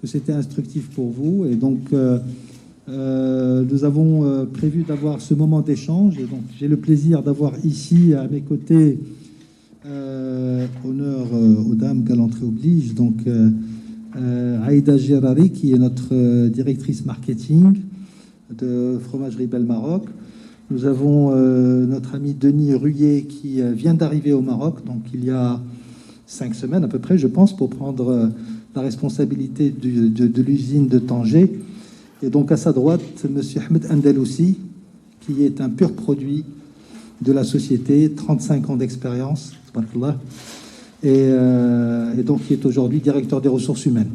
que c'était instructif pour vous. Et donc, nous avons prévu d'avoir ce moment d'échange. Et donc, j'ai le plaisir d'avoir ici à mes côtés, honneur aux dames, galanterie oblige, donc Aïda Gerari, qui est notre directrice marketing de Fromagerie Belle Maroc. Nous avons notre ami Denis Ruyer qui vient d'arriver au Maroc, donc il y a 5 semaines à peu près, je pense, pour prendre la responsabilité de l'usine de Tanger. Et donc à sa droite, monsieur Ahmed Andalousi, qui est un pur produit de la société, 35 ans d'expérience, et donc qui est aujourd'hui directeur des ressources humaines,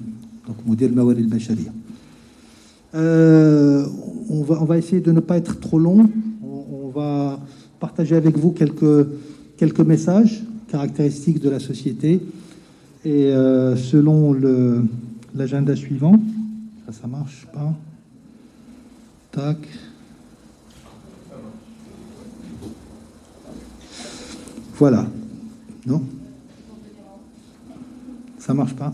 donc Moudir Mawali al-Bachariya. On va essayer de ne pas être trop long. On va partager avec vous quelques messages caractéristiques de la société. Et selon l'agenda suivant, ça marche pas. Tac. Voilà. Non? Ça marche pas?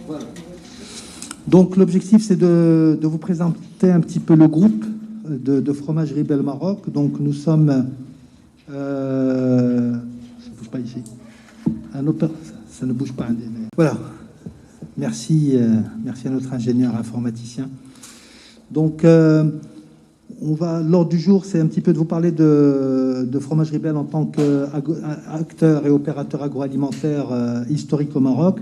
Voilà. Donc l'objectif, c'est de vous présenter un petit peu le groupe de Fromagerie Belle Maroc. Donc nous sommes... ça ne bouge pas ici. Ça ne bouge pas. Voilà. Merci à notre ingénieur informaticien. Donc, l'ordre du jour, c'est un petit peu de vous parler de Fromagerie Belle en tant qu'acteur et opérateur agroalimentaire historique au Maroc.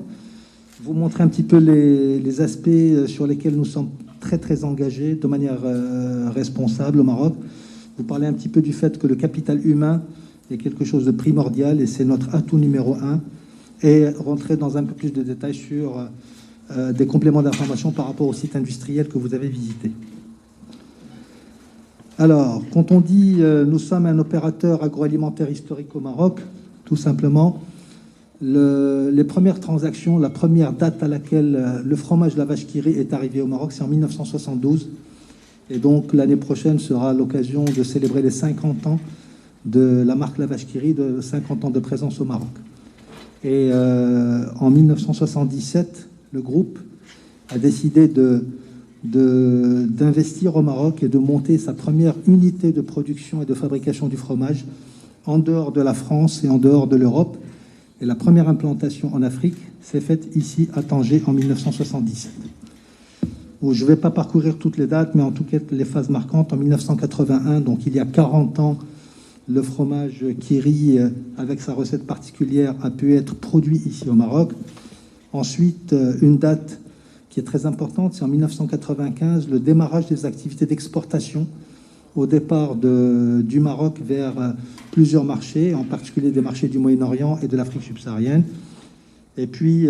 Vous montrer un petit peu les aspects sur lesquels nous sommes très, très engagés de manière responsable au Maroc. Vous parler un petit peu du fait que le capital humain est quelque chose de primordial et c'est notre atout numéro 1. Et rentrer dans un peu plus de détails sur des compléments d'information par rapport au site industriel que vous avez visité. Alors, quand on dit nous sommes un opérateur agroalimentaire historique au Maroc, tout simplement, les premières transactions, la première date à laquelle le fromage La Vache qui rit est arrivé au Maroc, c'est en 1972. Et donc, l'année prochaine sera l'occasion de célébrer les 50 ans de la marque La Vache qui rit, de 50 ans de présence au Maroc. Et en 1977, le groupe a décidé d'investir au Maroc et de monter sa première unité de production et de fabrication du fromage en dehors de la France et en dehors de l'Europe. Et la première implantation en Afrique s'est faite ici à Tanger en 1977. Je ne vais pas parcourir toutes les dates, mais en tout cas les phases marquantes. En 1981, donc il y a 40 ans, le fromage qui rit avec sa recette particulière a pu être produit ici au Maroc. Ensuite, une date qui est très importante, c'est en 1995, le démarrage des activités d'exportation au départ du Maroc vers plusieurs marchés, en particulier des marchés du Moyen-Orient et de l'Afrique subsaharienne. Et puis,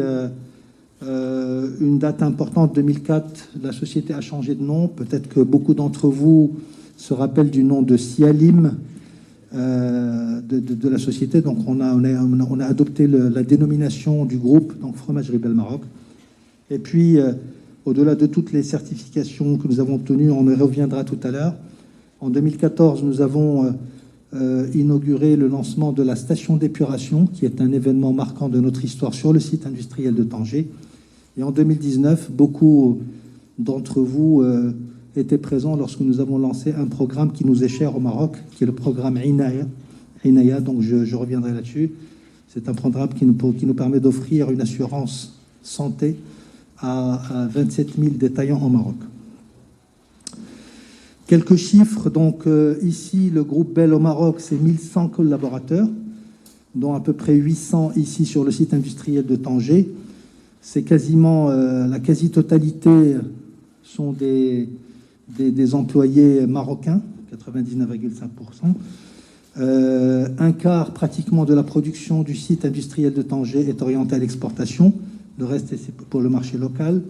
une date importante, 2004, la société a changé de nom. Peut-être que beaucoup d'entre vous se rappellent du nom de Sialim, de la société. Donc on a adopté la dénomination du groupe, donc Fromagerie Belle Maroc. Et puis au-delà de toutes les certifications que nous avons obtenues, on y reviendra tout à l'heure. En 2014, nous avons inauguré le lancement de la station d'épuration, qui est un événement marquant de notre histoire sur le site industriel de Tanger. Et en 2019, beaucoup d'entre vous étaient présents lorsque nous avons lancé un programme qui nous est cher au Maroc, qui est le programme Inaya, donc je reviendrai là-dessus. C'est un programme qui nous permet d'offrir une assurance santé à 27 000 détaillants au Maroc. Quelques chiffres, donc ici, le groupe Belle au Maroc, c'est 1100 collaborateurs, dont à peu près 800 ici sur le site industriel de Tanger. C'est quasiment la quasi-totalité sont des employés marocains, 99,5%. Un quart pratiquement de la production du site industriel de Tanger est orienté à l'exportation. Le reste, c'est pour le marché local.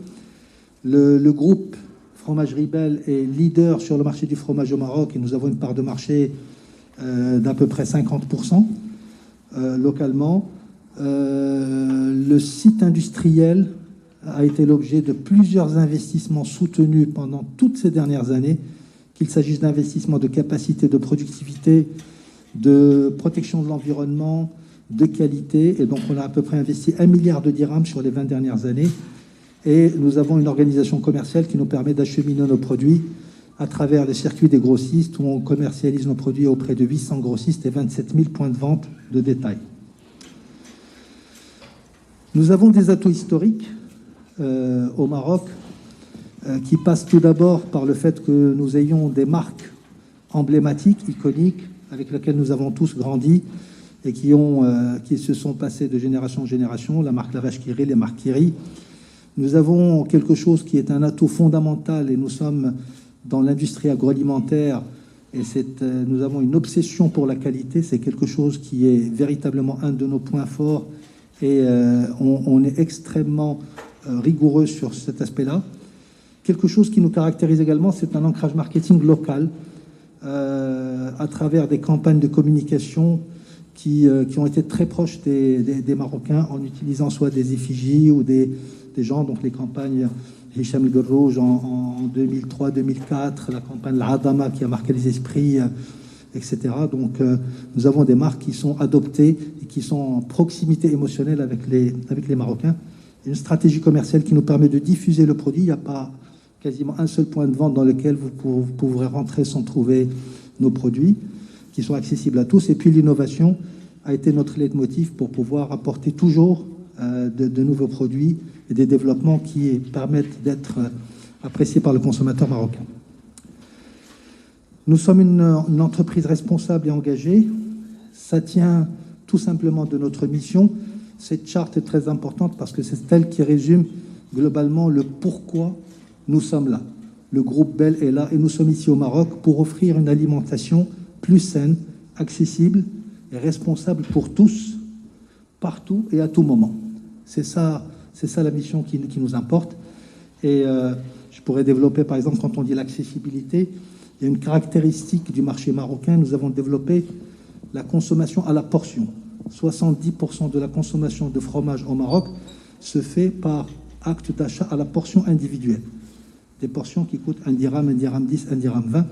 Le groupe Fromagerie Belle est leader sur le marché du fromage au Maroc et nous avons une part de marché d'à peu près 50% localement. Le site industriel a été l'objet de plusieurs investissements soutenus pendant toutes ces dernières années qu'il s'agisse d'investissements de capacité, de productivité, de protection de l'environnement, de qualité. Et donc, on a à peu près investi 1 milliard de dirhams sur les 20 dernières années. Et nous avons une organisation commerciale qui nous permet d'acheminer nos produits à travers les circuits des grossistes, où on commercialise nos produits auprès de 800 grossistes et 27 000 points de vente de détail. Nous avons des atouts historiques au Maroc qui passent tout d'abord par le fait que nous ayons des marques emblématiques, iconiques, avec lesquelles nous avons tous grandi et qui se sont passées de génération en génération, la marque La Vache qui rit, les marques qui rient. Nous avons quelque chose qui est un atout fondamental et nous sommes dans l'industrie agroalimentaire et nous avons une obsession pour la qualité. C'est quelque chose qui est véritablement un de nos points forts et on est extrêmement rigoureux sur cet aspect-là. Quelque chose qui nous caractérise également, c'est un ancrage marketing local à travers des campagnes de communication qui ont été très proches des Marocains en utilisant soit des effigies ou des gens, donc les campagnes Hicham El Guerrouj en 2003-2004, la campagne L'Adama qui a marqué les esprits, etc. Donc nous avons des marques qui sont adoptées et qui sont en proximité émotionnelle avec les Marocains. Une stratégie commerciale qui nous permet de diffuser le produit. Il n'y a pas quasiment un seul point de vente dans lequel vous pourrez rentrer sans trouver nos produits, qui sont accessibles à tous. Et puis l'innovation a été notre leitmotiv pour pouvoir apporter toujours de nouveaux produits et des développements qui permettent d'être appréciés par le consommateur marocain. Nous sommes une entreprise responsable et engagée. Ça tient tout simplement de notre mission. Cette charte est très importante parce que c'est elle qui résume globalement le pourquoi nous sommes là. Le groupe Bell est là et nous sommes ici au Maroc pour offrir une alimentation plus saine, accessible et responsable pour tous, partout et à tout moment. C'est ça la mission qui nous importe. Et je pourrais développer, par exemple, quand on dit l'accessibilité, il y a une caractéristique du marché marocain. Nous avons développé la consommation à la portion. 70% de la consommation de fromage au Maroc se fait par acte d'achat à la portion individuelle. Des portions qui coûtent 1 dirham, 1 dirham 10, 1 dirham 20. Et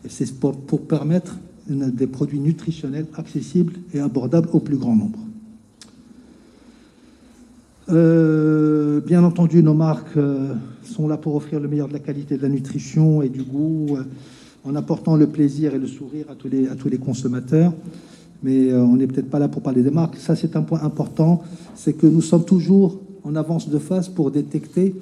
c'est pour permettre des produits nutritionnels accessibles et abordables au plus grand nombre. Bien entendu, nos marques sont là pour offrir le meilleur de la qualité, de la nutrition et du goût, en apportant le plaisir et le sourire à tous les consommateurs. Mais on n'est peut-être pas là pour parler des marques. Ça, c'est un point important, c'est que nous sommes toujours en avance de phase pour détecter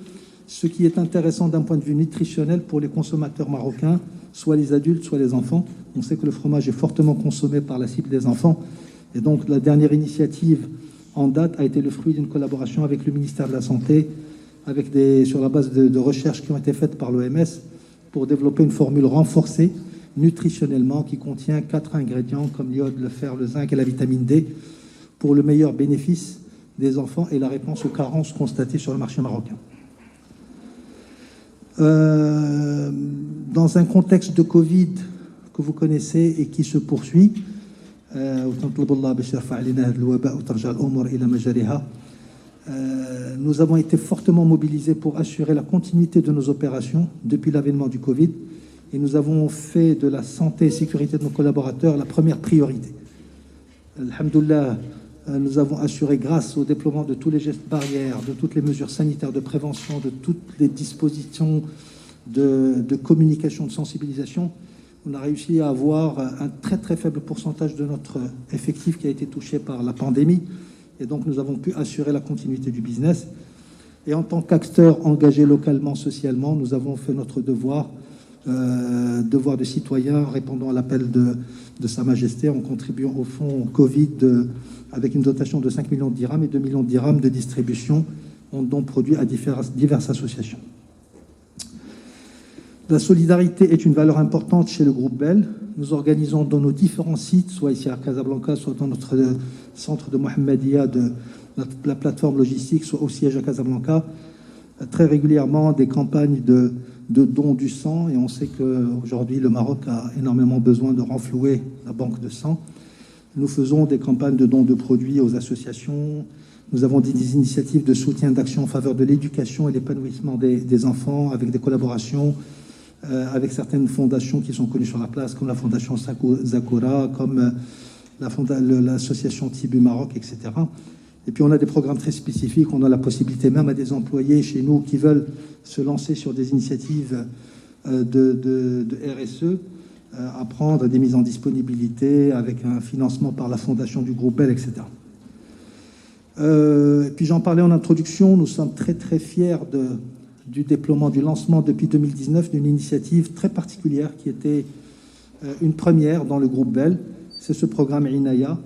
ce qui est intéressant d'un point de vue nutritionnel pour les consommateurs marocains, soit les adultes, soit les enfants. On sait que le fromage est fortement consommé par la cible des enfants. Et donc, la dernière initiative en date a été le fruit d'une collaboration avec le ministère de la Santé, sur la base de recherches qui ont été faites par l'OMS, pour développer une formule renforcée nutritionnellement qui contient 4 ingrédients comme l'iode, le fer, le zinc et la vitamine D pour le meilleur bénéfice des enfants et la réponse aux carences constatées sur le marché marocain. Dans un contexte de Covid que vous connaissez et qui se poursuit, nous avons été fortement mobilisés pour assurer la continuité de nos opérations depuis l'avènement du Covid et nous avons fait de la santé et sécurité de nos collaborateurs la première priorité. Alhamdoulilah, nous avons assuré, grâce au déploiement de tous les gestes barrières, de toutes les mesures sanitaires de prévention, de toutes les dispositions de communication, de sensibilisation, on a réussi à avoir un très très faible pourcentage de notre effectif qui a été touché par la pandémie. Et donc nous avons pu assurer la continuité du business. Et en tant qu'acteurs engagés localement, socialement, nous avons fait notre devoir de citoyen, répondant à l'appel de Sa Majesté, en contribuant au fonds Covid avec une dotation de 5 millions de dirhams et 2 millions de dirhams de distribution en dons produits à diverses associations. La solidarité est une valeur importante chez le groupe Bell. Nous organisons dans nos différents sites, soit ici à Casablanca, soit dans notre centre de Mohammedia de la plateforme logistique, soit au siège à Casablanca, très régulièrement des campagnes de dons du sang. Et on sait qu'aujourd'hui, le Maroc a énormément besoin de renflouer la banque de sang. Nous faisons des campagnes de dons de produits aux associations. Nous avons des initiatives de soutien d'action en faveur de l'éducation et l'épanouissement des enfants avec des collaborations avec certaines fondations qui sont connues sur la place, comme la fondation Zakura, comme l'association Tibu Maroc, etc. Et puis on a des programmes très spécifiques, on a la possibilité même à des employés chez nous qui veulent se lancer sur des initiatives de RSE, à prendre des mises en disponibilité avec un financement par la fondation du groupe Bell, etc. Et puis j'en parlais en introduction, nous sommes très très fiers du déploiement, du lancement depuis 2019 d'une initiative très particulière qui était une première dans le groupe Bell. C'est ce programme Inaya,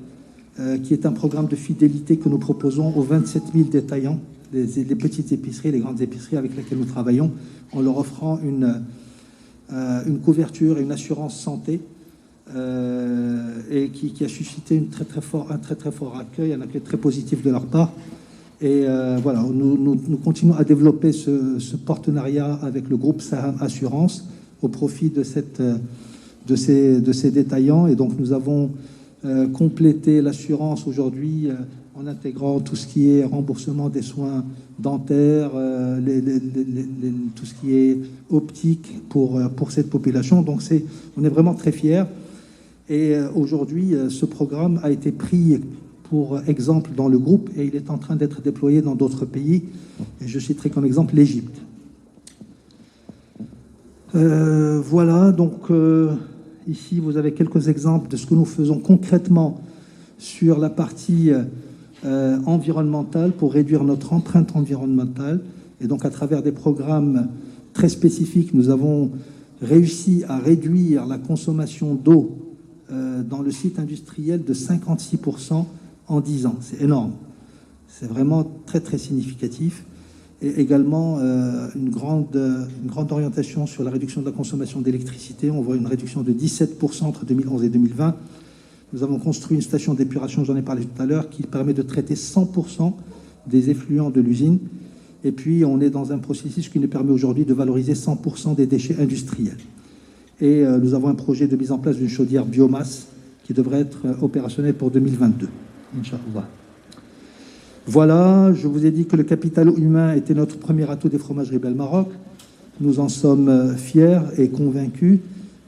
qui est un programme de fidélité que nous proposons aux 27 000 détaillants, les petites épiceries, les grandes épiceries avec lesquelles nous travaillons, en leur offrant une couverture et une assurance santé, et qui a suscité un très très fort accueil, un accueil très positif de leur part. Et voilà, nous continuons à développer ce partenariat avec le groupe Saham Assurance au profit de ces détaillants. Et donc nous avons complété l'assurance aujourd'hui en intégrant tout ce qui est remboursement des soins dentaires, tout ce qui est optique pour cette population. Donc on est vraiment très fiers. Et aujourd'hui, ce programme a été pris pour exemple dans le groupe et il est en train d'être déployé dans d'autres pays. Et je citerai comme exemple l'Égypte. Voilà, donc ici vous avez quelques exemples de ce que nous faisons concrètement sur la partie environnementale pour réduire notre empreinte environnementale. Et donc à travers des programmes très spécifiques, nous avons réussi à réduire la consommation d'eau dans le site industriel de 56% en 10 ans. C'est énorme. C'est vraiment très, très significatif. Et également, une grande orientation sur la réduction de la consommation d'électricité. On voit une réduction de 17% entre 2011 et 2020. Nous avons construit une station d'épuration, j'en ai parlé tout à l'heure, qui permet de traiter 100% des effluents de l'usine. Et puis, on est dans un processus qui nous permet aujourd'hui de valoriser 100% des déchets industriels. Et nous avons un projet de mise en place d'une chaudière biomasse qui devrait être opérationnelle pour 2022. Inch'Allah. Voilà, je vous ai dit que le capital humain était notre premier atout des fromageries Bell Maroc. Nous en sommes fiers et convaincus.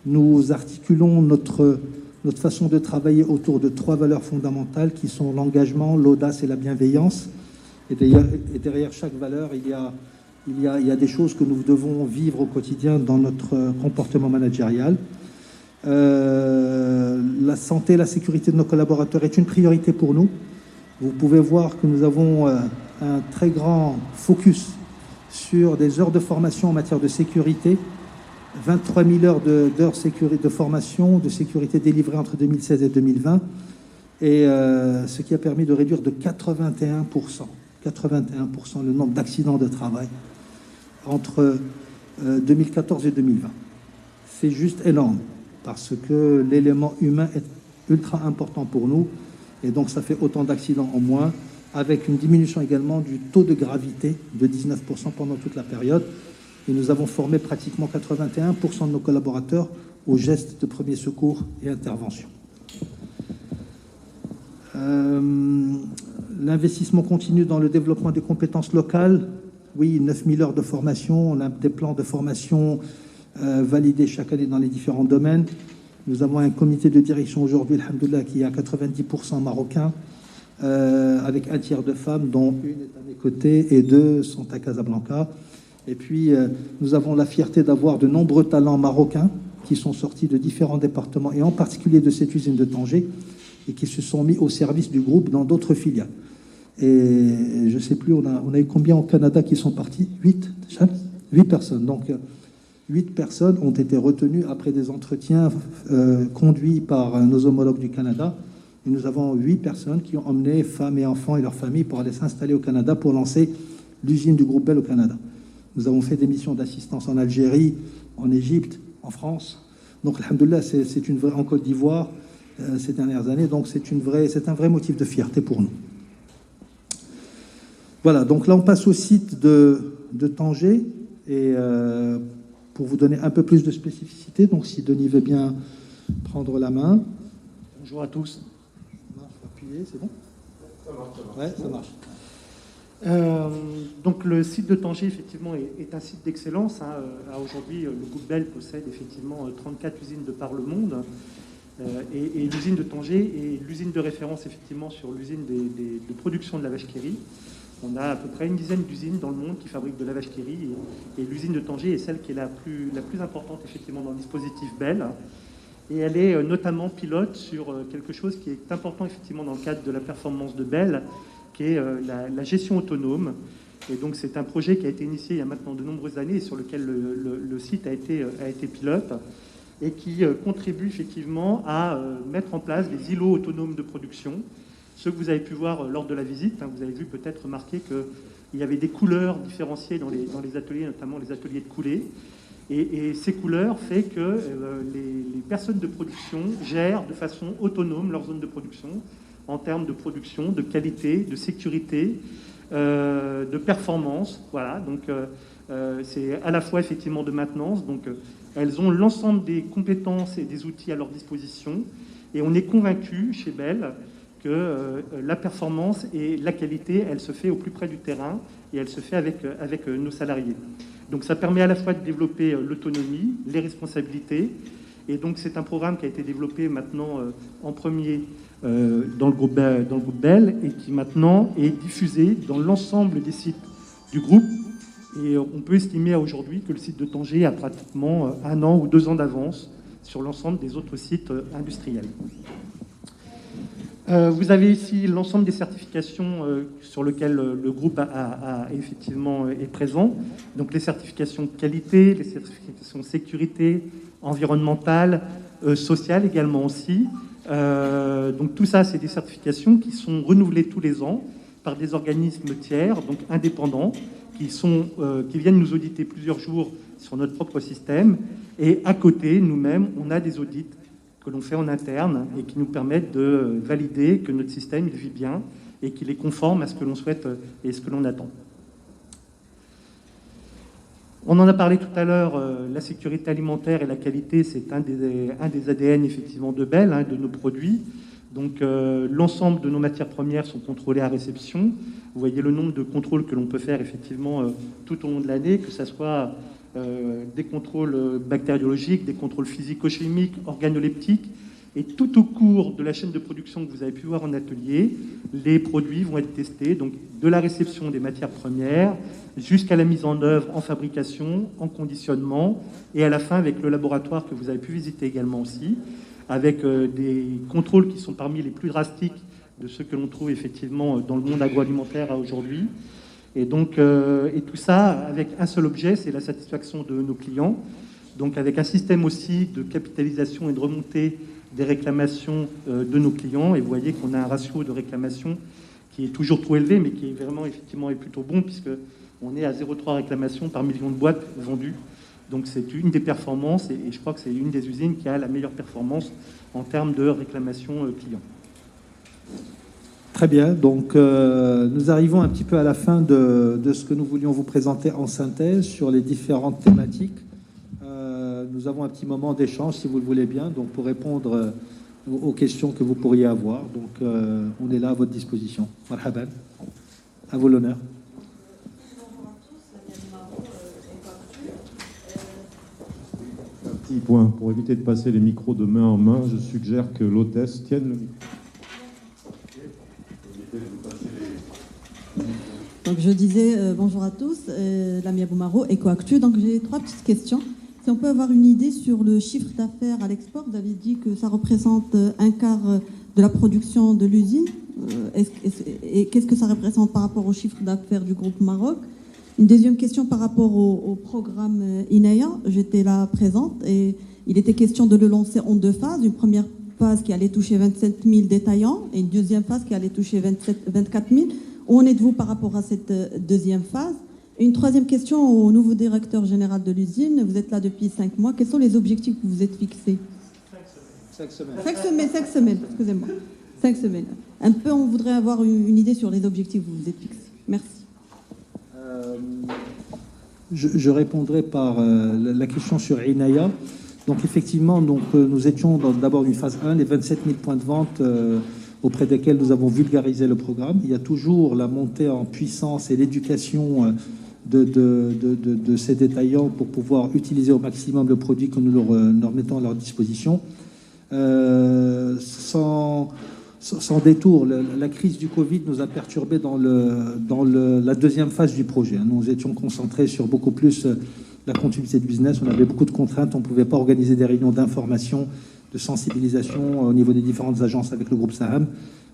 Nous articulons notre façon de travailler autour de 3 valeurs fondamentales qui sont l'engagement, l'audace et la bienveillance. Et derrière chaque valeur, il y a des choses que nous devons vivre au quotidien dans notre comportement managérial. La santé et la sécurité de nos collaborateurs est une priorité pour nous. Vous pouvez voir que nous avons un très grand focus sur des heures de formation en matière de sécurité. 23 000 heures de formation de sécurité délivrées entre 2016 et 2020, et ce qui a permis de réduire de 81% le nombre d'accidents de travail entre 2014 et 2020. C'est juste énorme, parce que l'élément humain est ultra important pour nous, et donc ça fait autant d'accidents en moins, avec une diminution également du taux de gravité de 19% pendant toute la période. Et nous avons formé pratiquement 81% de nos collaborateurs aux gestes de premier secours et intervention. L'investissement continue dans le développement des compétences locales. Oui, 9000 heures de formation. On a des plans de formation validés chaque année dans les différents domaines. Nous avons un comité de direction aujourd'hui, alhamdoulilah, qui est à 90% marocain, avec un tiers de femmes, dont une est à mes côtés et 2 sont à Casablanca. Et puis, nous avons la fierté d'avoir de nombreux talents marocains qui sont sortis de différents départements, et en particulier de cette usine de Tanger, et qui se sont mis au service du groupe dans d'autres filiales. Et je ne sais plus, on a eu combien au Canada qui sont partis? 8 personnes. Donc, 8 personnes ont été retenues après des entretiens conduits par nos homologues du Canada. Et nous avons 8 personnes qui ont emmené femmes et enfants et leurs familles pour aller s'installer au Canada pour lancer l'usine du groupe Bell au Canada. Nous avons fait des missions d'assistance en Algérie, en Égypte, en France. Donc, alhamdoulilah, c'est une vraie, en Côte d'Ivoire ces dernières années. Donc, c'est un vrai motif de fierté pour nous. Voilà, donc là, on passe au site de Tanger. Et pour vous donner un peu plus de spécificité, donc si Denis veut bien prendre la main. Bonjour à tous. On va appuyer, c'est bon? Ça marche. Ouais, ça marche. Donc le site de Tanger, effectivement, est un site d'excellence. Aujourd'hui, le groupe Bell possède effectivement 34 usines de par le monde. Et l'usine de Tanger est l'usine de référence, effectivement, sur l'usine de production de la vache qui rit. On a à peu près une dizaine d'usines dans le monde qui fabriquent de la vache qui rit. Et l'usine de Tanger est celle qui est la plus importante, effectivement, dans le dispositif Bell. Et elle est notamment pilote sur quelque chose qui est important, effectivement, dans le cadre de la performance de Bell, qui est la gestion autonome. Et donc c'est un projet qui a été initié il y a maintenant de nombreuses années et sur lequel le site a été pilote et qui contribue effectivement à mettre en place des îlots autonomes de production. Ceux que vous avez pu voir lors de la visite, vous avez vu peut-être remarquer qu'il y avait des couleurs différenciées dans les ateliers, notamment les ateliers de coulée. Et ces couleurs fait que les personnes de production gèrent de façon autonome leur zone de production en termes de production, de qualité, de sécurité, de performance. Voilà, donc c'est à la fois effectivement de maintenance. Donc elles ont l'ensemble des compétences et des outils à leur disposition. Et on est convaincu chez Bell que la performance et la qualité, elle se fait au plus près du terrain et elle se fait avec nos salariés. Donc ça permet à la fois de développer l'autonomie, les responsabilités. Et donc c'est un programme qui a été développé maintenant en premier dans le groupe Bell et qui maintenant est diffusé dans l'ensemble des sites du groupe. Et on peut estimer aujourd'hui que le site de Tanger a pratiquement 1 an ou 2 ans d'avance sur l'ensemble des autres sites industriels. Vous avez ici l'ensemble des certifications sur lesquelles le groupe effectivement est présent. Donc les certifications qualité, les certifications sécurité, environnementale, sociale également aussi. Donc tout ça, c'est des certifications qui sont renouvelées tous les ans par des organismes tiers, donc indépendants, qui viennent nous auditer plusieurs jours sur notre propre système. Et à côté, nous-mêmes, on a des audits que l'on fait en interne et qui nous permettent de valider que notre système il vit bien et qu'il est conforme à ce que l'on souhaite et ce que l'on attend. On en a parlé tout à l'heure, la sécurité alimentaire et la qualité, c'est un des ADN effectivement de Bell, de nos produits. Donc l'ensemble de nos matières premières sont contrôlées à réception. Vous voyez le nombre de contrôles que l'on peut faire effectivement tout au long de l'année, que ce soit des contrôles bactériologiques, des contrôles physico-chimiques, organoleptiques. Et tout au cours de la chaîne de production que vous avez pu voir en atelier, les produits vont être testés, donc de la réception des matières premières jusqu'à la mise en œuvre en fabrication, en conditionnement, et à la fin avec le laboratoire que vous avez pu visiter également aussi, avec des contrôles qui sont parmi les plus drastiques de ceux que l'on trouve effectivement dans le monde agroalimentaire aujourd'hui. Et donc, et tout ça avec un seul objet, c'est la satisfaction de nos clients. Donc avec un système aussi de capitalisation et de remontée des réclamations de nos clients. Et vous voyez qu'on a un ratio de réclamation qui est toujours trop élevé, mais qui est vraiment effectivement est plutôt bon, puisqu'on est à 0,3 réclamations par million de boîtes vendues. Donc c'est une des performances, et je crois que c'est une des usines qui a la meilleure performance en termes de réclamation client. Très bien, donc nous arrivons un petit peu à la fin de ce que nous voulions vous présenter en synthèse sur les différentes thématiques. Nous avons un petit moment d'échange, si vous le voulez bien, donc pour répondre aux questions que vous pourriez avoir. Donc on est là à votre disposition. Marhaban, à vous l'honneur. Un petit point, pour éviter de passer les micros de main en main, je suggère que l'hôtesse tienne le micro. Donc je disais bonjour à tous, Lamia Boumaro, EcoActu. Donc j'ai 3 petites questions. Si on peut avoir une idée sur le chiffre d'affaires à l'export, vous avez dit que ça représente un quart de la production de l'usine. Et qu'est-ce que ça représente par rapport au chiffre d'affaires du groupe Maroc? Une deuxième question par rapport au programme INEA. J'étais là présente et il était question de le lancer en 2 phases. Une première phase qui allait toucher 27 000 détaillants et une deuxième phase qui allait toucher 24 000. Où en êtes-vous par rapport à cette deuxième phase? Et une troisième question au nouveau directeur général de l'usine. Vous êtes là depuis 5 mois. Quels sont les objectifs que vous vous êtes fixés? 5 semaines. 5 semaines, excusez-moi. 5 semaines. Un peu, on voudrait avoir une idée sur les objectifs que vous vous êtes fixés. Merci. Je répondrai par la question sur Inaya. Donc effectivement, nous étions d'abord une phase 1, les 27 000 points de vente. auprès desquels nous avons vulgarisé le programme. Il y a toujours la montée en puissance et l'éducation de ces détaillants pour pouvoir utiliser au maximum le produit que nous leur mettons à leur disposition. Sans détour, la crise du Covid nous a perturbés dans la deuxième phase du projet. Nous étions concentrés sur beaucoup plus la continuité de business. On avait beaucoup de contraintes. On ne pouvait pas organiser des réunions d'information, de sensibilisation au niveau des différentes agences avec le groupe Saham.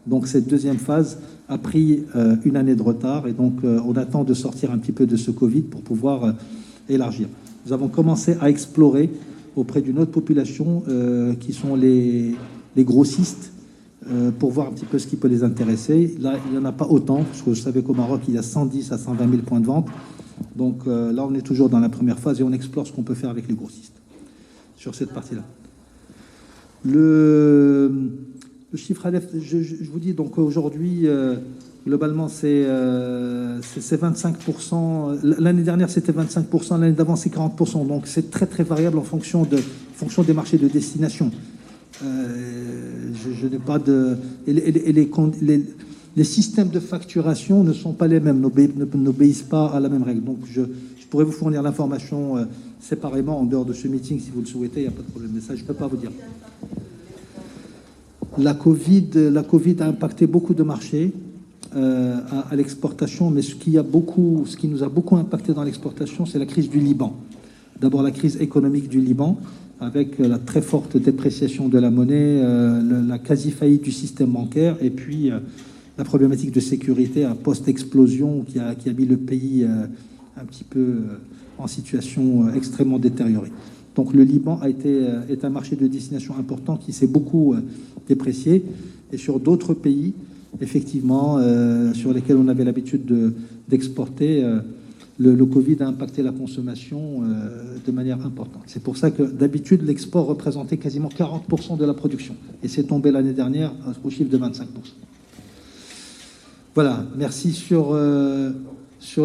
Donc cette deuxième phase a pris une année de retard. Et donc on attend de sortir un petit peu de ce Covid pour pouvoir élargir. Nous avons commencé à explorer auprès d'une autre population qui sont les grossistes, pour voir un petit peu ce qui peut les intéresser. Là, il n'y en a pas autant, parce que vous savez qu'au Maroc, il y a 110 à 120 000 points de vente. Donc là, on est toujours dans la première phase et on explore ce qu'on peut faire avec les grossistes sur cette partie-là. Le chiffre ALEF, je vous dis, donc aujourd'hui, globalement, c'est 25%. L'année dernière, c'était 25%. L'année d'avant, c'est 40%. Donc c'est très, très variable en fonction des marchés de destination. Je n'ai pas de... Les systèmes de facturation ne sont pas les mêmes, n'obéissent pas à la même règle. Donc je pourrais vous fournir l'information séparément en dehors de ce meeting si vous le souhaitez, il n'y a pas de problème. Mais ça, je ne peux pas vous dire. La Covid a impacté beaucoup de marchés à l'exportation, mais ce qui nous a beaucoup impacté dans l'exportation, c'est la crise du Liban. D'abord la crise économique du Liban, avec la très forte dépréciation de la monnaie, la quasi-faillite du système bancaire, et puis la problématique de sécurité à post-explosion qui a mis le pays un petit peu en situation extrêmement détériorée. Donc le Liban est un marché de destination important qui s'est beaucoup déprécié, et sur d'autres pays, effectivement, sur lesquels on avait l'habitude d'exporter, le Covid a impacté la consommation de manière importante. C'est pour ça que d'habitude, l'export représentait quasiment 40% de la production. Et c'est tombé l'année dernière au chiffre de 25%. Voilà, merci sur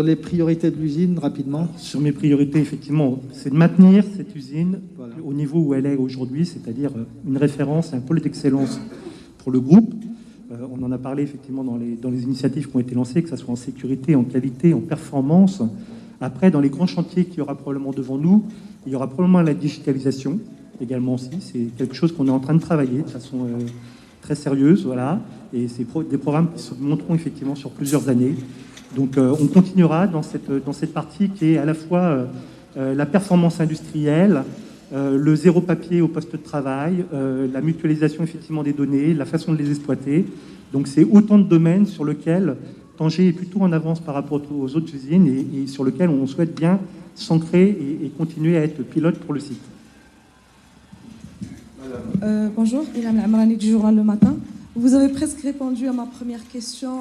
les priorités de l'usine, rapidement. Sur mes priorités, effectivement, c'est de maintenir cette usine au niveau où elle est aujourd'hui, c'est-à-dire une référence, un pôle d'excellence pour le groupe. On en a parlé effectivement dans les initiatives qui ont été lancées, que ce soit en sécurité, en qualité, en performance. Après, dans les grands chantiers qu'il y aura probablement devant nous, il y aura probablement la digitalisation également aussi. C'est quelque chose qu'on est en train de travailler de façon très sérieuse, voilà. Et c'est des programmes qui se monteront effectivement sur plusieurs années. Donc on continuera dans cette partie qui est à la fois la performance industrielle, le zéro papier au poste de travail, la mutualisation effectivement des données, la façon de les exploiter. Donc c'est autant de domaines sur lesquels Tanger est plutôt en avance par rapport aux autres usines et sur lesquels on souhaite bien s'ancrer et continuer à être pilote pour le site. Bonjour, Ilham Amrani du journal Le Matin. Vous avez presque répondu à ma première question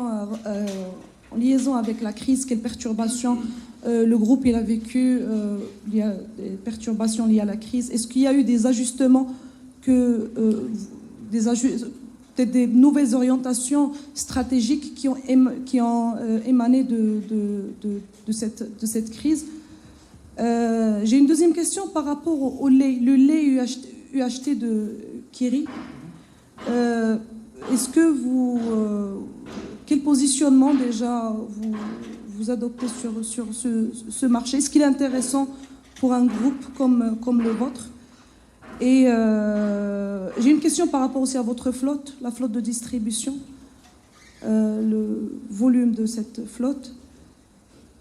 en liaison avec la crise, quelles perturbations le groupe il a vécu, il y a des perturbations liées à la crise. Est-ce qu'il y a eu des ajustements, peut-être des nouvelles orientations stratégiques qui ont émané de cette crise? J'ai une deuxième question par rapport au lait, le lait UHT de Kiri. Est-ce que quel positionnement déjà vous adoptez sur ce marché? Est-ce qu'il est intéressant pour un groupe comme le vôtre? Et j'ai une question par rapport aussi à votre flotte, la flotte de distribution, le volume de cette flotte.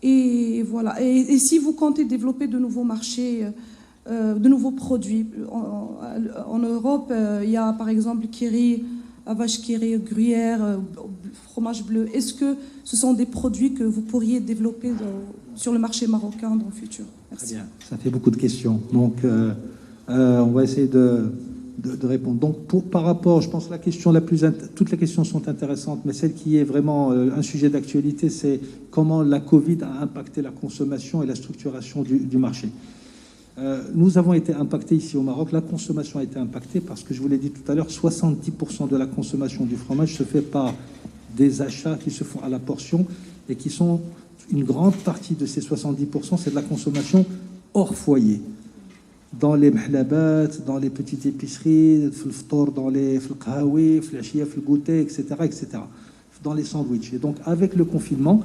Et voilà. Et si vous comptez développer de nouveaux marchés, de nouveaux produits en Europe, il y a par exemple Kiri, la vache Kiri, gruyère, fromage bleu. Est-ce que ce sont des produits que vous pourriez développer sur le marché marocain dans le futur? Merci. Très bien. Ça fait beaucoup de questions. Donc, on va essayer de répondre. Donc, par rapport, je pense que la question toutes les questions sont intéressantes, mais celle qui est vraiment un sujet d'actualité, c'est comment la Covid a impacté la consommation et la structuration du marché. Nous avons été impactés ici au Maroc. La consommation a été impactée parce que, je vous l'ai dit tout à l'heure, 70% de la consommation du fromage se fait par des achats qui se font à la portion et qui sont, une grande partie de ces 70%, c'est de la consommation hors foyer. dans les mahlabat, dans les petites épiceries, في الفطور, dans les في القهاوي, في العشية, في الgoûter, etc., etc., dans les sandwichs. Et donc, avec le confinement,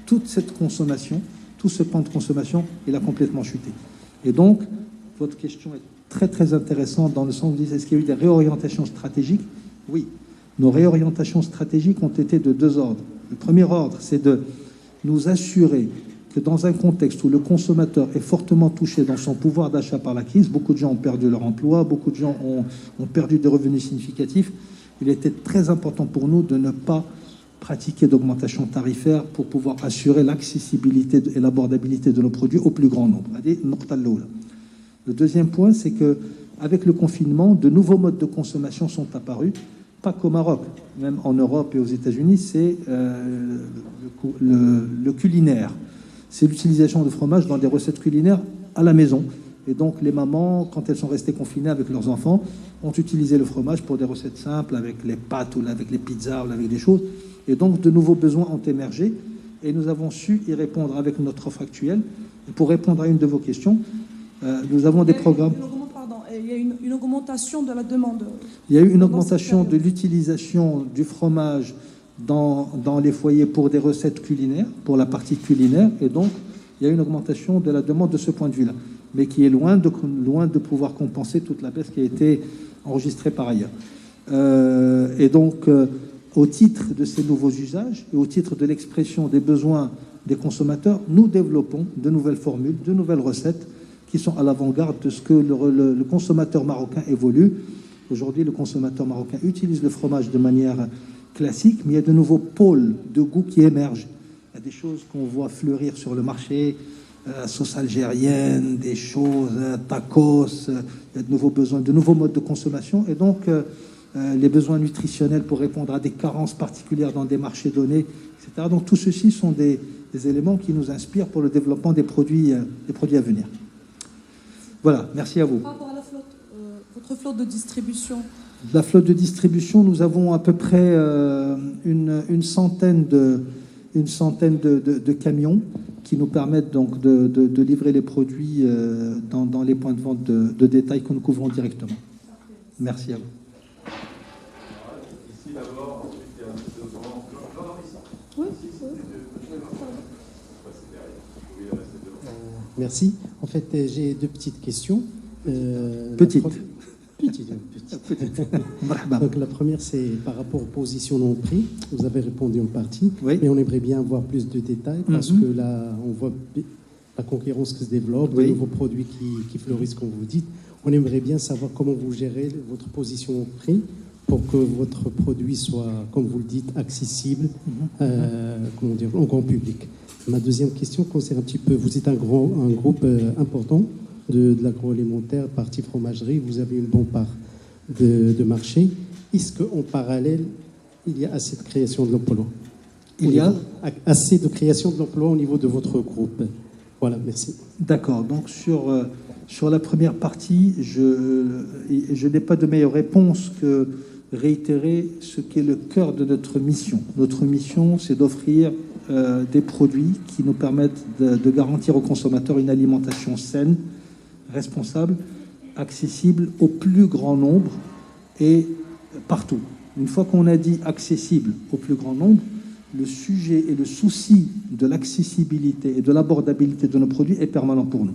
toute cette consommation, tout ce pan de consommation, il a complètement chuté. Et donc, votre question est très, très intéressante dans le sens où vous dites, est-ce qu'il y a eu des réorientations stratégiques? Oui. Nos réorientations stratégiques ont été de deux ordres. Le premier ordre, c'est de nous assurer que dans un contexte où le consommateur est fortement touché dans son pouvoir d'achat par la crise, beaucoup de gens ont perdu leur emploi, beaucoup de gens ont perdu des revenus significatifs, il était très important pour nous de ne pas pratiquer d'augmentation tarifaire pour pouvoir assurer l'accessibilité et l'abordabilité de nos produits au plus grand nombre. Le deuxième point, c'est qu'avec le confinement, de nouveaux modes de consommation sont apparus, pas qu'au Maroc, même en Europe et aux États-Unis, c'est le culinaire. C'est l'utilisation de fromage dans des recettes culinaires à la maison. Et donc les mamans, quand elles sont restées confinées avec leurs enfants, ont utilisé le fromage pour des recettes simples, avec les pâtes ou avec les pizzas ou avec des choses. Et donc de nouveaux besoins ont émergé et nous avons su y répondre avec notre offre actuelle. Et pour répondre à une de vos questions, nous avons des programmes... Il y a une augmentation de la demande. Il y a eu une augmentation de l'utilisation du fromage dans les foyers pour des recettes culinaires, pour la partie culinaire, et donc il y a une augmentation de la demande de ce point de vue-là, mais qui est loin de pouvoir compenser toute la baisse qui a été enregistrée par ailleurs. Et donc, au titre de ces nouveaux usages et au titre de l'expression des besoins des consommateurs, nous développons de nouvelles formules, de nouvelles recettes qui sont à l'avant-garde de ce que le consommateur marocain évolue. Aujourd'hui, le consommateur marocain utilise le fromage de manière classique, mais il y a de nouveaux pôles de goût qui émergent. Il y a des choses qu'on voit fleurir sur le marché, sauce algérienne, des choses, tacos, il y a de nouveaux besoins, de nouveaux modes de consommation, et donc les besoins nutritionnels pour répondre à des carences particulières dans des marchés donnés, etc. Donc tout ceci sont des éléments qui nous inspirent pour le développement des produits à venir. Voilà, merci à vous. Par rapport à la flotte, votre flotte de distribution. La flotte de distribution, nous avons à peu près une centaine de camions qui nous permettent donc de livrer les produits dans les points de vente de détail que nous couvrons directement. Merci à vous. Ici d'abord, ensuite il y a un devant. Oui, merci. En fait, j'ai deux petites questions. Petite. Donc la première, c'est par rapport au positionnement prix. Vous avez répondu en partie, oui. Mais on aimerait bien avoir plus de détails parce que là, on voit la concurrence qui se développe, oui. De nouveaux produits qui fleurissent, comme vous dites. On aimerait bien savoir comment vous gérez votre positionnement prix pour que votre produit soit, comme vous le dites, accessible au grand public. Ma deuxième question concerne un petit peu, vous êtes un groupe important de l'agroalimentaire, partie fromagerie, vous avez une bonne part de marché. Est-ce qu'en parallèle, il y a assez de création de l'emploi? Il y a assez de création de l'emploi au niveau de votre groupe. Voilà, merci. D'accord. Donc sur la première partie, je n'ai pas de meilleure réponse que réitérer ce qui est le cœur de notre mission. Notre mission, c'est d'offrir des produits qui nous permettent de garantir aux consommateurs une alimentation saine, responsable, accessible au plus grand nombre et partout. Une fois qu'on a dit accessible au plus grand nombre, le sujet et le souci de l'accessibilité et de l'abordabilité de nos produits est permanent pour nous.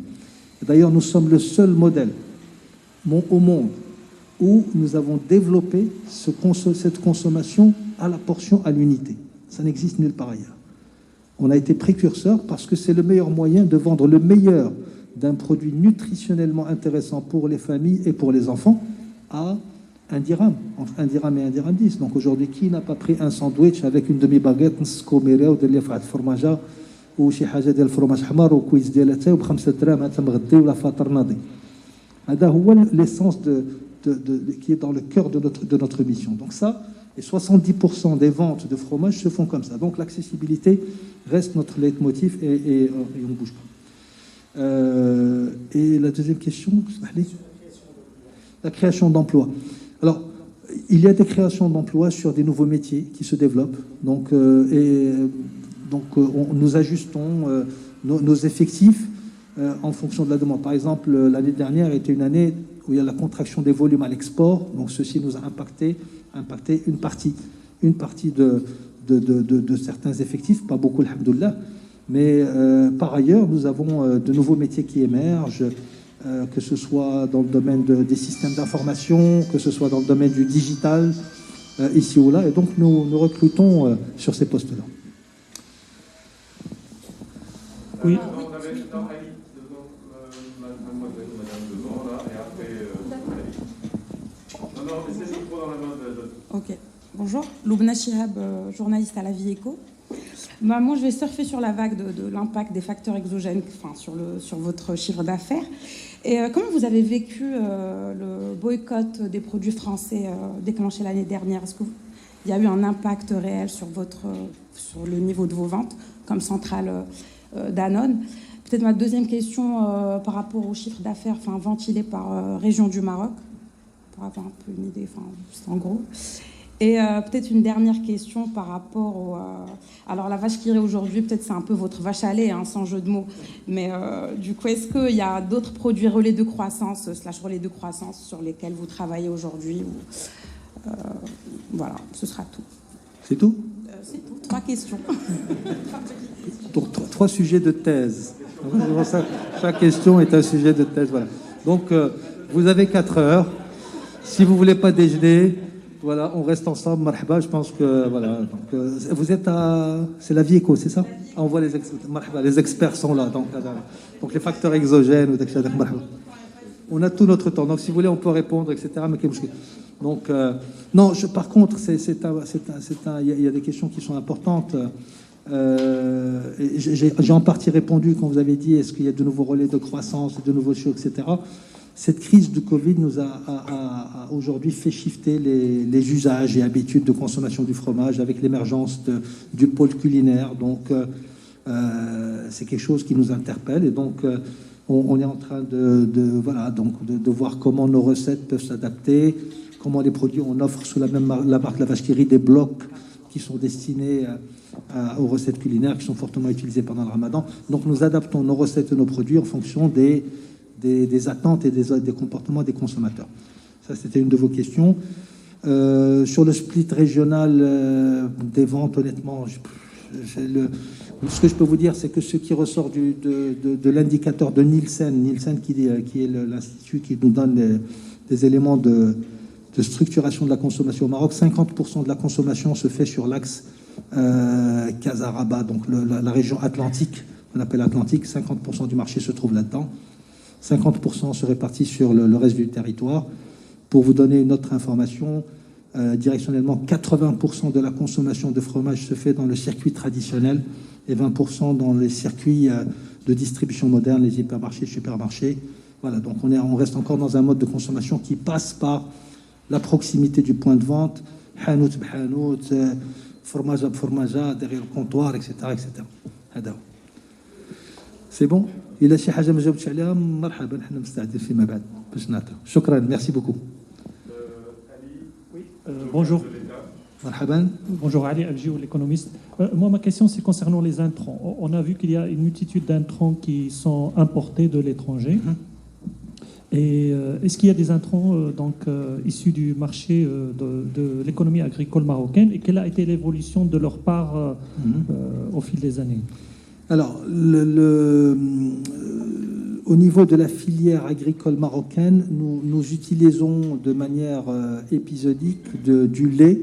D'ailleurs, nous sommes le seul modèle au monde où nous avons développé cette consommation à la portion, à l'unité. Ça n'existe nulle part ailleurs. On a été précurseur parce que c'est le meilleur moyen de vendre le meilleur d'un produit nutritionnellement intéressant pour les familles et pour les enfants à 1 dirham, entre 1 dirham et 1 dirham 10. Donc aujourd'hui, qui n'a pas pris un sandwich avec une demi-baguette, نسكوميري ودير فواحد الفرماجه وشي حاجه ديال الفرماج حمر وكويس ديال اتاي ب5 دراهم هذا مغدي ولا فاطر ناضي. هذا هو l'essence qui est dans le cœur de notre mission. Donc ça, et 70% des ventes de fromage se font comme ça. Donc l'accessibilité reste notre leitmotiv et on ne bouge pas. Et la deuxième question, la création d'emplois. Alors, il y a des créations d'emplois sur des nouveaux métiers qui se développent. Donc, nous ajustons nos effectifs en fonction de la demande. Par exemple, l'année dernière était une année où il y a la contraction des volumes à l'export, donc ceci nous a impacté une partie de certains effectifs, pas beaucoup, alhamdoulilah, mais par ailleurs, nous avons de nouveaux métiers qui émergent, que ce soit dans le domaine des systèmes d'information, que ce soit dans le domaine du digital, ici ou là, et donc nous recrutons sur ces postes-là. Oui. On avait Ali devant, mademoiselle, madame devant, là, et après Ali. Non, mais c'est le micro dans la main de... Ok. Bonjour, Loubna Chihab, journaliste à La Vie Éco. Bah, moi, je vais surfer sur la vague de l'impact des facteurs exogènes, enfin, sur votre chiffre d'affaires. Et comment vous avez vécu le boycott des produits français déclenché l'année dernière? Est-ce qu'il y a eu un impact réel sur le niveau de vos ventes, comme centrale Danone? Peut-être ma deuxième question par rapport au chiffre d'affaires ventilé par région du Maroc, pour avoir un peu une idée, juste en gros. Et peut-être une dernière question par rapport au... alors la vache qui rit aujourd'hui, peut-être c'est un peu votre vache à lait, sans jeu de mots. Mais du coup, est-ce qu'il y a d'autres produits relais de croissance, relais de croissance sur lesquels vous travaillez aujourd'hui voilà, ce sera tout. C'est tout? C'est tout, 3 questions. Donc 3 sujets de thèse. Chaque question est un sujet de thèse. Voilà. Donc vous avez 4 heures. Si vous voulez pas déjeuner... Voilà, on reste ensemble, marhaba, je pense que, voilà, donc, vous êtes c'est La Vie Éco, c'est ça? On voit les experts sont là, donc les facteurs exogènes, on a tout notre temps, donc si vous voulez, on peut répondre, etc. Donc, non, par contre, il y a des questions qui sont importantes. J'ai en partie répondu quand vous avez dit, est-ce qu'il y a de nouveaux relais de croissance, de nouveaux choses, etc. Cette crise du Covid nous a aujourd'hui fait shifter les usages et habitudes de consommation du fromage avec l'émergence du pôle culinaire. Donc, c'est quelque chose qui nous interpelle. Et donc, on est en train de voir comment nos recettes peuvent s'adapter, comment les produits, on offre sous la marque La Vache qui rit des blocs qui sont destinés aux recettes culinaires qui sont fortement utilisées pendant le Ramadan. Donc, nous adaptons nos recettes et nos produits en fonction des attentes et des comportements des consommateurs. Ça, c'était une de vos questions. Sur le split régional des ventes, honnêtement, ce que je peux vous dire, c'est que ce qui ressort de l'indicateur de Nielsen qui est l'institut qui nous donne des éléments de structuration de la consommation au Maroc, 50% de la consommation se fait sur l'axe Casaraba, donc la région atlantique, qu'on appelle Atlantique. 50% du marché se trouve là-dedans. 50% se répartit sur le reste du territoire. Pour vous donner une autre information, directionnellement, 80% de la consommation de fromage se fait dans le circuit traditionnel et 20% dans les circuits de distribution moderne, les hypermarchés, supermarchés. Voilà, donc on reste encore dans un mode de consommation qui passe par la proximité du point de vente, hanout b'hanout, fromage à fromage, derrière le comptoir, etc. C'est bon? إلا شي حاجة ما جاوبتش عليها مرحبا نحن مستعدين فيما بعد باش نعطيو. شكرا, merci beaucoup. Oui, bonjour. Marhaban. Bonjour Ali Algioul, l'économiste. Moi, ma question, c'est concernant les intrants. On a vu qu'il y a une multitude d'intrants qui sont importés de l'étranger. Et est-ce qu'il y a des intrants issus du marché de l'économie agricole marocaine et quelle a été l'évolution de leur part au fil des années? Alors, au niveau de la filière agricole marocaine, nous utilisons de manière épisodique du lait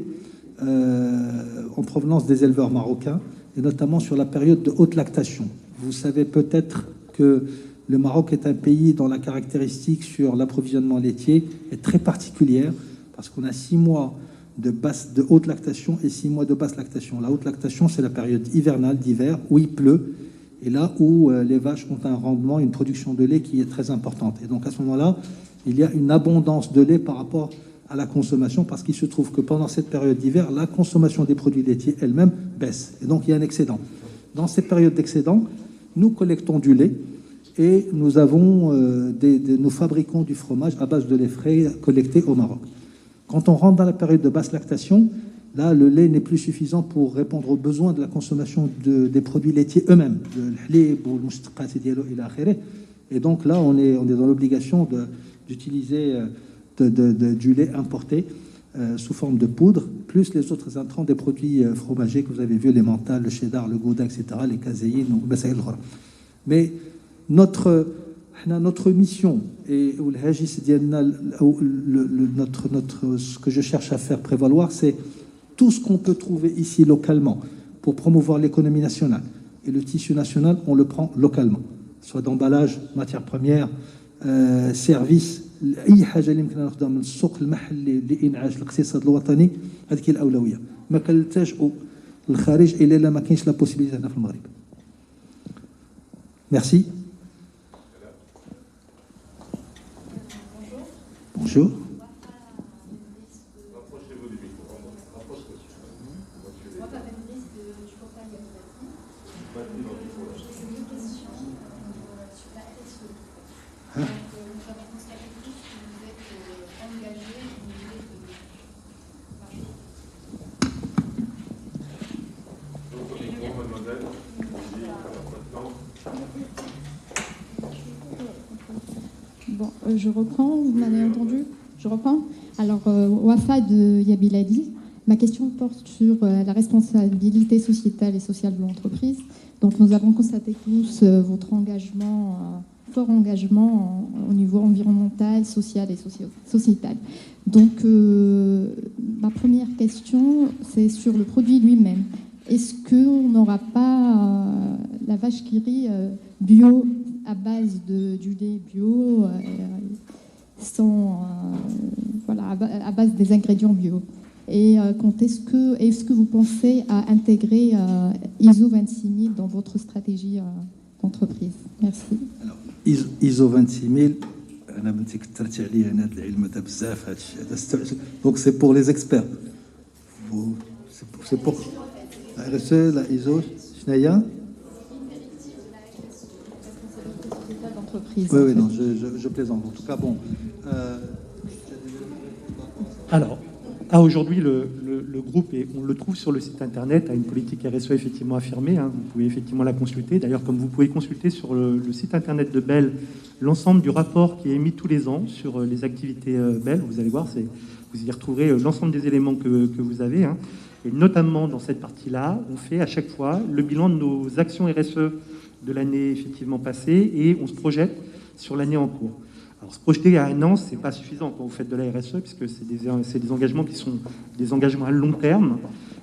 en provenance des éleveurs marocains, et notamment sur la période de haute lactation. Vous savez peut-être que le Maroc est un pays dont la caractéristique sur l'approvisionnement laitier est très particulière, parce qu'on a 6 mois de haute lactation et 6 mois de basse lactation. La haute lactation, c'est la période hivernale, d'hiver, où il pleut, et là où les vaches ont un rendement, une production de lait qui est très importante. Et donc à ce moment-là, il y a une abondance de lait par rapport à la consommation, parce qu'il se trouve que pendant cette période d'hiver, la consommation des produits laitiers elle-même baisse. Et donc il y a un excédent. Dans cette période d'excédent, nous collectons du lait, et nous avons nous fabriquons du fromage à base de lait frais collecté au Maroc. Quand on rentre dans la période de basse lactation, là, le lait n'est plus suffisant pour répondre aux besoins de la consommation des produits laitiers eux-mêmes, le lait, le mustaqat, Et donc là, on est dans l'obligation d'utiliser du lait importé sous forme de poudre, plus les autres intrants des produits fromagers que vous avez vus, les mentales, le cheddar, le gouda, etc., les caséines, mais notre mission et ce que je cherche à faire prévaloir, c'est tout ce qu'on peut trouver ici localement pour promouvoir l'économie nationale. Et le tissu national, on le prend localement, soit d'emballage, matières premières, services. اي حاجه اللي يمكن ناخذها من السوق المحلي لانعاش الاقتصاد الوطني هذه هي الاولويه. ما كنلتجئوا للخارج الا لا ما كاينش لا بوسيبيليتي هنا في المغرب. ميرسي. Bonjour. Bon, je reprends, vous m'avez entendu? Je reprends. Alors, Wafa de Yabiladi, ma question porte sur la responsabilité sociétale et sociale de l'entreprise. Donc, nous avons constaté tous votre engagement, fort engagement au niveau environnemental, social et sociétal. Donc, ma première question, c'est sur le produit lui-même. Est-ce qu'on n'aura pas la vache qui rit bio à base du lait bio, voilà, à base des ingrédients bio? Et est-ce que vous pensez à intégrer ISO 26000 dans votre stratégie d'entreprise? Merci. Alors, ISO 26000, donc c'est pour les experts. C'est pour la RSE, la ISO, Schneider. Oui, non, je plaisante. En tout cas, bon. Alors, aujourd'hui, le groupe, on le trouve sur le site internet, a une politique RSE effectivement affirmée. Hein, vous pouvez effectivement la consulter. D'ailleurs, comme vous pouvez consulter sur le site internet de Bell l'ensemble du rapport qui est émis tous les ans sur les activités Bell, vous allez voir, vous y retrouverez l'ensemble des éléments que vous avez. Hein, et notamment dans cette partie-là, on fait à chaque fois le bilan de nos actions RSE de l'année effectivement passée et on se projette sur l'année en cours. Alors, se projeter à un an, c'est pas suffisant quand vous faites de la RSE, puisque c'est des engagements qui sont des engagements à long terme.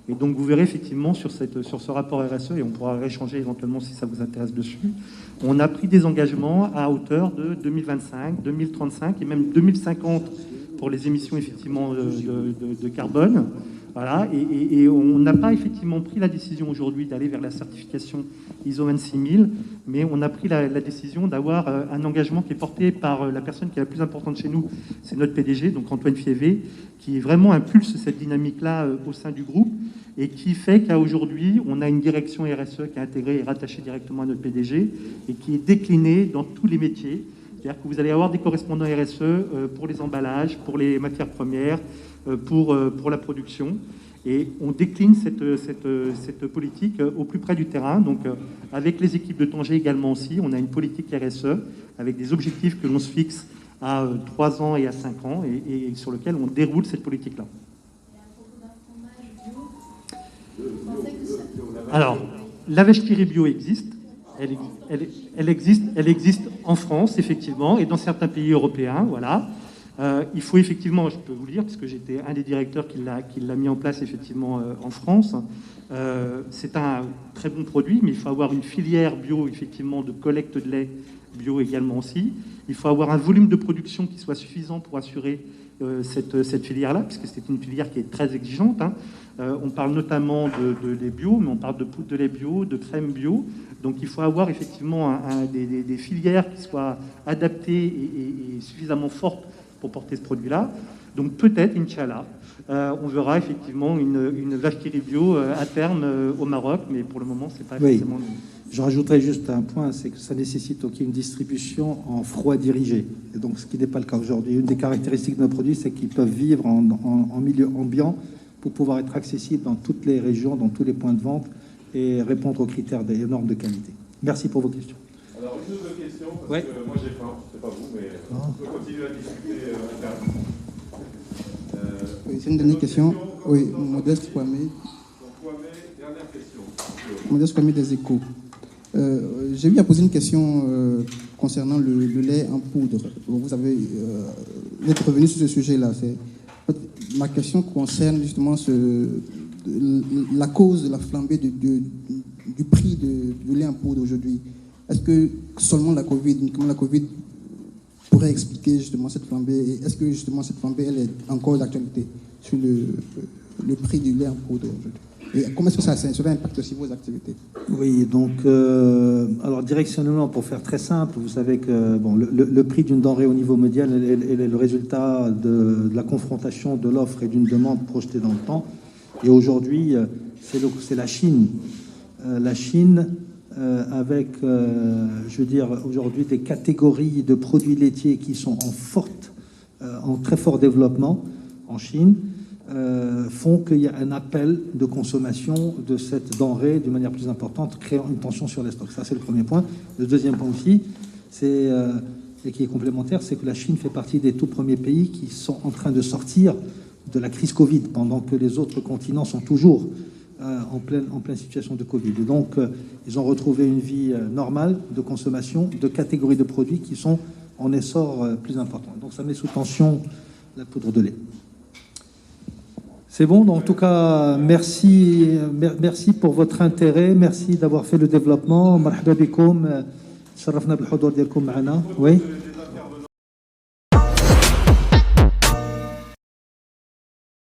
Et donc, vous verrez effectivement sur ce rapport RSE, et on pourra rééchanger éventuellement si ça vous intéresse dessus, on a pris des engagements à hauteur de 2025, 2035 et même 2050 pour les émissions effectivement de carbone. Voilà, et on n'a pas effectivement pris la décision aujourd'hui d'aller vers la certification ISO 26000, mais on a pris la décision d'avoir un engagement qui est porté par la personne qui est la plus importante chez nous, c'est notre PDG, donc Antoine Fievé, qui vraiment impulse cette dynamique-là au sein du groupe et qui fait qu'à aujourd'hui, on a une direction RSE qui est intégrée et rattachée directement à notre PDG et qui est déclinée dans tous les métiers. C'est-à-dire que vous allez avoir des correspondants RSE pour les emballages, pour les matières premières, pour la production. Et on décline cette politique au plus près du terrain. Donc, avec les équipes de Tanger également aussi, on a une politique RSE avec des objectifs que l'on se fixe à 3 ans et à 5 ans et sur lequel on déroule cette politique-là. Alors, la vache qui rit bio existe. Elle existe en France, effectivement, et dans certains pays européens, voilà. Il faut effectivement, je peux vous le dire, parce que j'étais un des directeurs qui l'a mis en place, effectivement, en France. C'est un très bon produit, mais il faut avoir une filière bio, effectivement, de collecte de lait bio également aussi. Il faut avoir un volume de production qui soit suffisant pour assurer cette filière-là, puisque c'est une filière qui est très exigeante. Hein. On parle notamment de lait bio, mais on parle de poudre de lait bio, de crème bio. Donc il faut avoir effectivement des filières qui soient adaptées et suffisamment fortes pour porter ce produit-là. Donc peut-être, Inch'Allah, on verra effectivement une vache qui rit bio à terme au Maroc, mais pour le moment, c'est pas forcément... Je rajouterais juste un point, c'est que ça nécessite aussi une distribution en froid dirigé. Et donc, ce qui n'est pas le cas aujourd'hui. Une des caractéristiques de nos produits, c'est qu'ils peuvent vivre en milieu ambiant pour pouvoir être accessibles dans toutes les régions, dans tous les points de vente et répondre aux critères des normes de qualité. Merci pour vos questions. Alors, une autre question. Ouais. que moi j'ai faim, c'est pas vous, mais on peut continuer à discuter à table. Oui, c'est une dernière question. Oui, Modeste Kwame. Dernière question. Modeste Kwame des Échos. J'ai eu à poser une question concernant le lait en poudre. Vous êtes revenu sur ce sujet-là. Ma question concerne justement la cause de la flambée du prix du lait en poudre aujourd'hui. Est-ce que seulement uniquement la Covid pourrait expliquer justement cette flambée? Et est-ce que justement cette flambée, elle est encore d'actualité sur le prix du lait en poudre aujourd'hui? Et comment est-ce que cela impacte aussi vos activités? Oui, donc, alors directionnellement, pour faire très simple, vous savez que bon, le prix d'une denrée au niveau mondial est le résultat de la confrontation de l'offre et d'une demande projetée dans le temps. Et aujourd'hui, c'est la Chine. La Chine, avec, je veux dire, aujourd'hui des catégories de produits laitiers qui sont en très fort développement en Chine, font qu'il y a un appel de consommation de cette denrée d'une manière plus importante, créant une tension sur les stocks. Ça, c'est le premier point. Le deuxième point aussi, et qui est complémentaire, c'est que la Chine fait partie des tout premiers pays qui sont en train de sortir de la crise Covid, pendant que les autres continents sont toujours en pleine situation de Covid. Et donc, ils ont retrouvé une vie normale de consommation de catégories de produits qui sont en essor plus important. Donc, ça met sous tension la poudre de lait. C'est bon, donc, en tout cas, merci pour votre intérêt, merci d'avoir fait le développement. Marhaba bikoum, sharafna bil hudur dialkoum معنا. Oui.